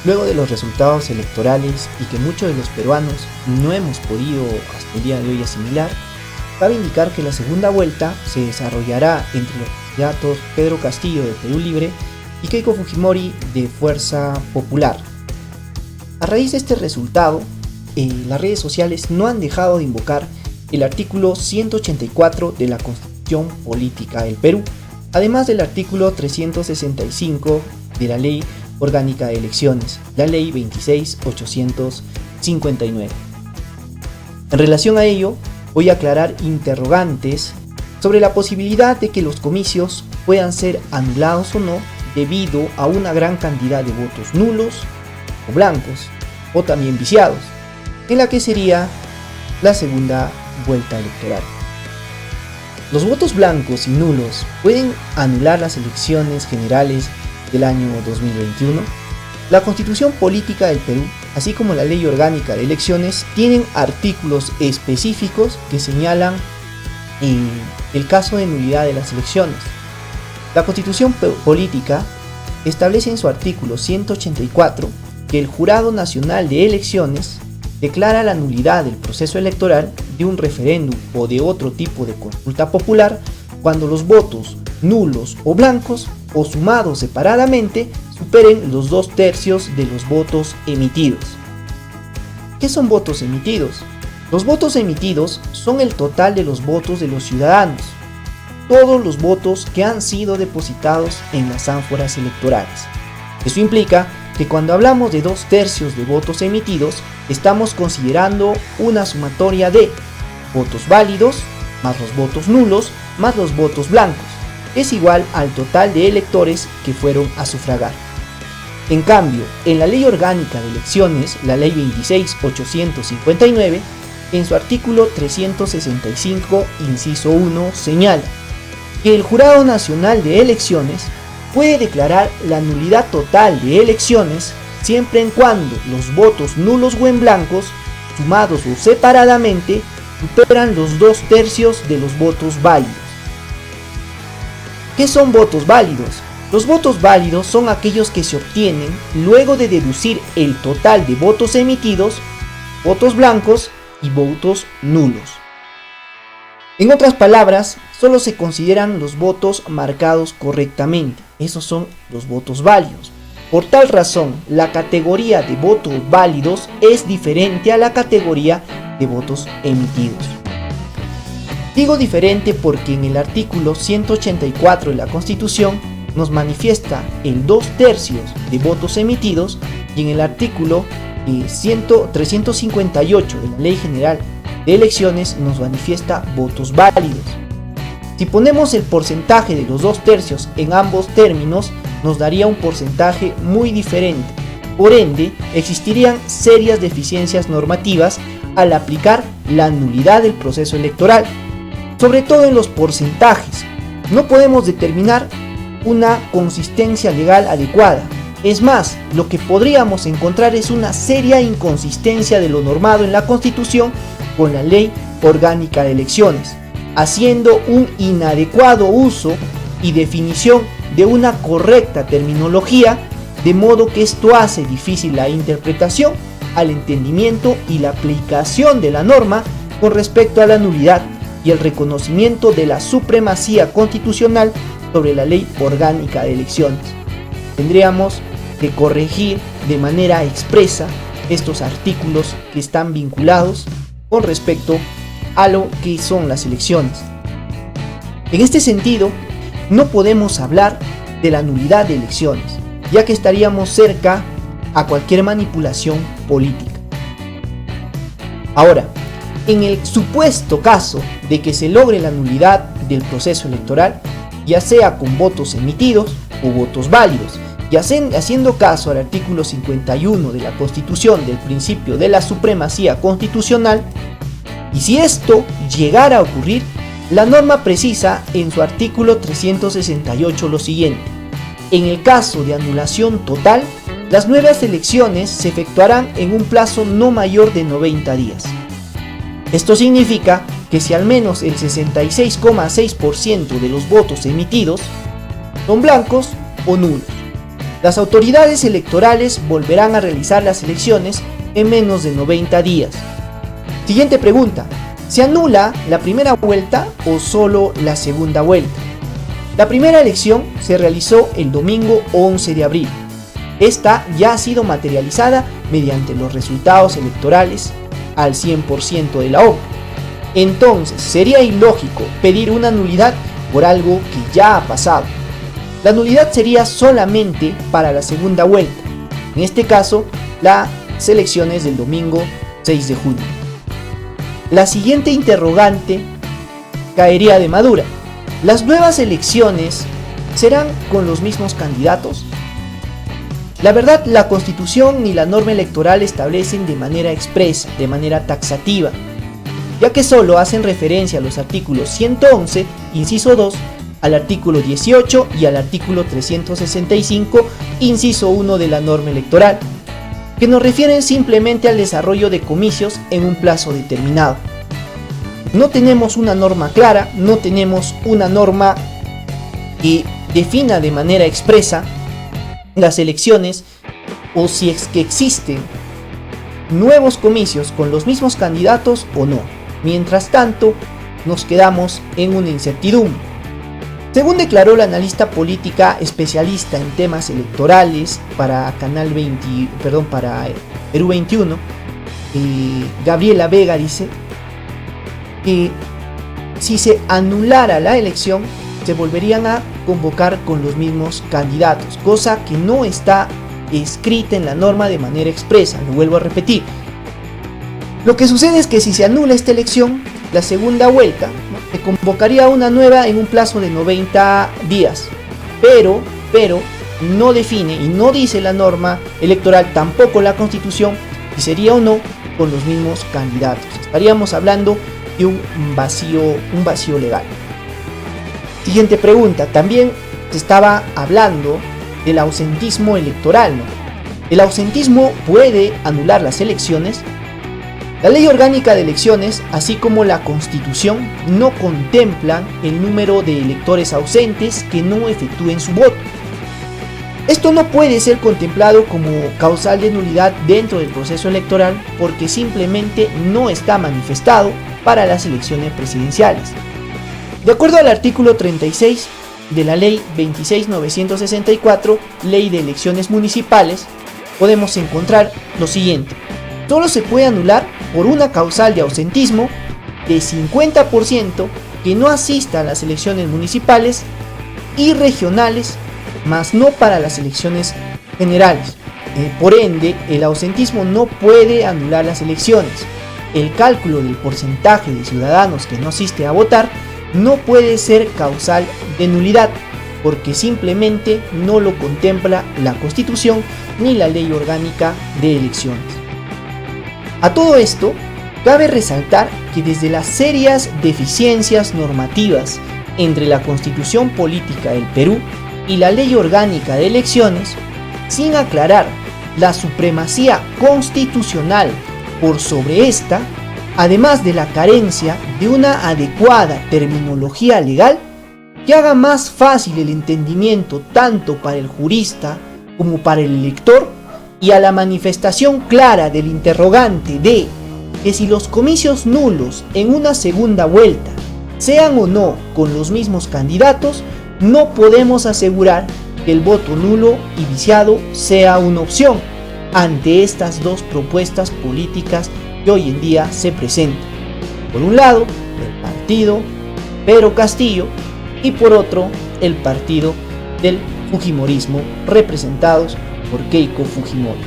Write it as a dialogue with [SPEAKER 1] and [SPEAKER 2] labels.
[SPEAKER 1] Luego de los resultados electorales y que muchos de los peruanos no hemos podido hasta el día de hoy asimilar, cabe indicar que la segunda vuelta se desarrollará entre los candidatos Pedro Castillo de Perú Libre y Keiko Fujimori de Fuerza Popular. A raíz de este resultado, las redes sociales no han dejado de invocar el artículo 184 de la Constitución Política del Perú, además del artículo 365 de la Ley Orgánica de Elecciones, la Ley 26.859. En relación a ello, voy a aclarar interrogantes sobre la posibilidad de que los comicios puedan ser anulados o no debido a una gran cantidad de votos nulos o blancos o también viciados, en la que sería la segunda vuelta electoral. Los votos blancos y nulos pueden anular las elecciones generales del año 2021. La Constitución Política del Perú, así como la Ley Orgánica de Elecciones, tienen artículos específicos que señalan el caso de nulidad de las elecciones. La Constitución Política establece en su artículo 184 que el Jurado Nacional de Elecciones declara la nulidad del proceso electoral de un referéndum o de otro tipo de consulta popular cuando los votos nulos o blancos o sumados separadamente superen los 2/3 de los votos emitidos. ¿Qué son votos emitidos? Los votos emitidos son el total de los votos de los ciudadanos, todos los votos que han sido depositados en las ánforas electorales. Eso implica que cuando hablamos de 2/3 de votos emitidos, estamos considerando una sumatoria de votos válidos, más los votos nulos, más los votos blancos. Es igual al total de electores que fueron a sufragar. En cambio, en la Ley Orgánica de Elecciones, la Ley 26.859, en su artículo 365, inciso 1, señala que el Jurado Nacional de Elecciones puede declarar la nulidad total de elecciones siempre en cuando los votos nulos o en blancos, sumados o separadamente, superan los 2/3 de los votos válidos. ¿Qué son votos válidos? Los votos válidos son aquellos que se obtienen luego de deducir el total de votos emitidos, votos blancos y votos nulos. En otras palabras, solo se consideran los votos marcados correctamente. Esos son los votos válidos. Por tal razón, la categoría de votos válidos es diferente a la categoría de votos emitidos. Digo diferente porque en el artículo 184 de la Constitución nos manifiesta el 2/3 de votos emitidos y en el artículo 358 de la Ley General de Elecciones nos manifiesta votos válidos. Si ponemos el porcentaje de los 2/3 en ambos términos, nos daría un porcentaje muy diferente. Por ende, existirían serias deficiencias normativas al aplicar la nulidad del proceso electoral, sobre todo en los porcentajes. No podemos determinar una consistencia legal adecuada. Es más, lo que podríamos encontrar es una seria inconsistencia de lo normado en la Constitución con la Ley Orgánica de Elecciones, haciendo un inadecuado uso y definición de una correcta terminología, de modo que esto hace difícil la interpretación, al entendimiento y la aplicación de la norma con respecto a la nulidad y el reconocimiento de la supremacía constitucional sobre la Ley Orgánica de Elecciones. Tendríamos que corregir de manera expresa estos artículos que están vinculados con respecto a lo que son las elecciones. En este sentido, no podemos hablar de la nulidad de elecciones, ya que estaríamos cerca a cualquier manipulación política. Ahora, en el supuesto caso de que se logre la nulidad del proceso electoral, ya sea con votos emitidos o votos válidos, y haciendo caso al artículo 51 de la Constitución del principio de la supremacía constitucional, y si esto llegara a ocurrir, la norma precisa en su artículo 368 lo siguiente: en el caso de anulación total, las nuevas elecciones se efectuarán en un plazo no mayor de 90 días. Esto significa que si al menos el 66,6% de los votos emitidos son blancos o nulos, Las autoridades electorales volverán a realizar las elecciones en menos de 90 días. Siguiente pregunta: ¿se anula la primera vuelta o solo la segunda vuelta? La primera elección se realizó el domingo 11 de abril. Esta ya ha sido materializada mediante los resultados electorales al 100% de la obra. Entonces sería ilógico pedir una nulidad por algo que ya ha pasado. La nulidad sería solamente para la segunda vuelta, en este caso las elecciones del domingo 6 de junio. La siguiente interrogante caería de madura: ¿las nuevas elecciones serán con los mismos candidatos? La verdad, la Constitución ni la norma electoral establecen de manera expresa, de manera taxativa, ya que solo hacen referencia a los artículos 111, inciso 2, al artículo 18 y al artículo 365, inciso 1 de la norma electoral, que nos refieren simplemente al desarrollo de comicios en un plazo determinado. No tenemos una norma clara, no tenemos una norma que defina de manera expresa las elecciones, o si es que existen nuevos comicios con los mismos candidatos o no. Mientras tanto, nos quedamos en una incertidumbre. Según declaró la analista política especialista en temas electorales para para Perú 21, Gabriela Vega, dice que si se anulara la elección, se volverían a convocar con los mismos candidatos, cosa que no está escrita en la norma de manera expresa. Lo vuelvo a repetir. Lo que sucede es que si se anula esta elección, la segunda vuelta, se convocaría una nueva en un plazo de 90 días, pero no define y no dice la norma electoral, tampoco la Constitución, si sería o no con los mismos candidatos. Estaríamos hablando de un vacío legal. Siguiente pregunta: también se estaba hablando del ausentismo electoral, ¿no? ¿El ausentismo puede anular las elecciones? La Ley Orgánica de Elecciones, así como la Constitución, no contemplan el número de electores ausentes que no efectúen su voto. Esto no puede ser contemplado como causal de nulidad dentro del proceso electoral porque simplemente no está manifestado para las elecciones presidenciales. De acuerdo al artículo 36 de la Ley 26.964, Ley de Elecciones Municipales, podemos encontrar lo siguiente: solo se puede anular por una causal de ausentismo de 50% que no asista a las elecciones municipales y regionales, más no para las elecciones generales. Por ende, el ausentismo no puede anular las elecciones. El cálculo del porcentaje de ciudadanos que no asiste a votar no puede ser causal de nulidad, porque simplemente no lo contempla la Constitución ni la Ley Orgánica de Elecciones. A todo esto, cabe resaltar que desde las serias deficiencias normativas entre la Constitución Política del Perú y la Ley Orgánica de Elecciones, sin aclarar la supremacía constitucional por sobre esta, además de la carencia de una adecuada terminología legal que haga más fácil el entendimiento tanto para el jurista como para el elector, y a la manifestación clara del interrogante de que si los comicios nulos en una segunda vuelta, sean o no con los mismos candidatos, no podemos asegurar que el voto nulo y viciado sea una opción ante estas dos propuestas políticas que hoy en día se presentan. Por un lado, el partido Pedro Castillo, y por otro, el partido del Fujimorismo, representados por Keiko Fujimori.